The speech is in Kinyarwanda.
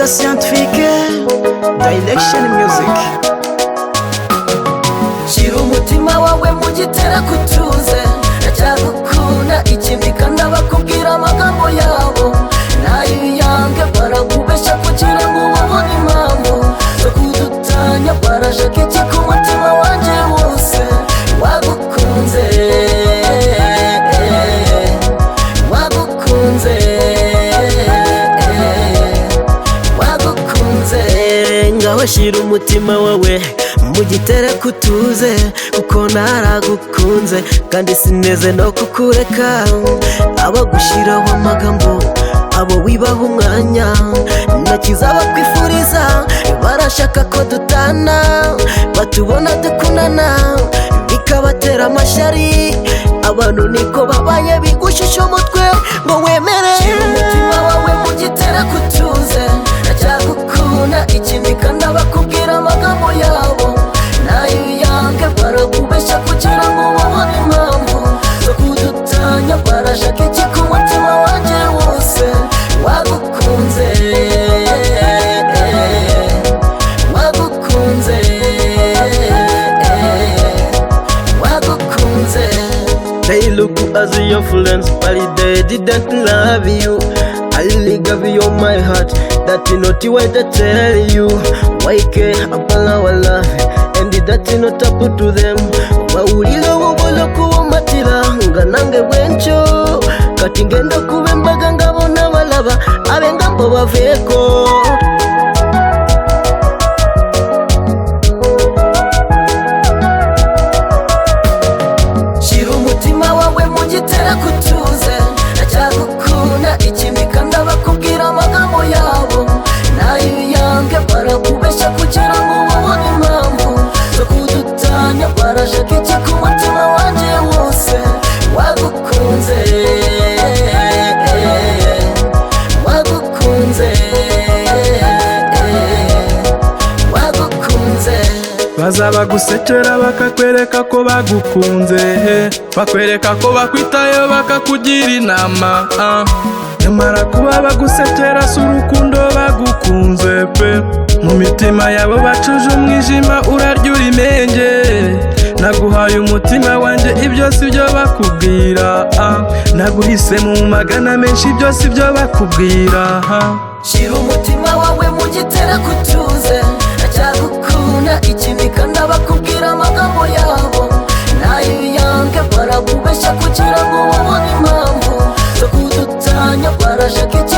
Producer Scientifique, Direction Music. Shira umutima wawe mugitera kutuze, ndacyagukunda ikindi kandi abakubwira amagambo yabo nayiyange, barakubeshya kugira ngo ubone impamvu zo kudutanya, barashaka iki ku mutima wanjye wose wagukunze, wagukunze, wagukunze. Ngaho shira umutima wawe mugitere kutuze, kuko naragukunze kandi sineze no kukureka. Abagushiraho amagambo, abo wibaha umwanya, ntakiza bakwifuriza, barashaka ko dutana, batubona dukundana bikabatera amashyari. Abantu niko babaye bigushisha umutwe ngo wemere. Shira umutima wawe mugitera kutuze, ndacyagukunda ikindi kandi abakubwira amagambo yabo nayiyange, barakubeshya kugira ngo ubone impamvu zo kudutanya, barashaka iki ku mutima wanjye wose wagukunze, wagukunze, wagukunze. They look as your friends, but they didn't love you. I only gave you my heart, that you not what I tell you. Why care about our love, and that you not up to them. Wawulilo wubolo kuwamatira, nganange wencho kati ngenda kubembaga ngabona balaba abengambo baveko. Shira umutima wawe mugitera kutuze, ndacyagukunda ikindi kandi abakubwira amagambo yabo nayiyange, barakubeshya kugira ngo ubone impamvu zo kudutanya, barashaka iki ku mutima wanjye wose wagukunze, wagukunze, wagukunze. Baza bagusekera bakakwereka ko bagukunze, bakwereka ko bakwitayeho bakakugira inama, nyamara kuba bagusekera si urukundo bagukunze pe. Mu mitima yabo bacuje umwijima urarya urimenge, naguhaye umutima wanjye ibyo si byo bakubwira, naguhise mu magana menshi ibyo si byo bakubwira. Shira umutima wawe mugitera kutuze, ndacyagukunda ikindi kandi abakubwira amagambo yabo nayiyange, barakubeshya kugira ngo ubone impamvu zo kudutanya, barashaka iki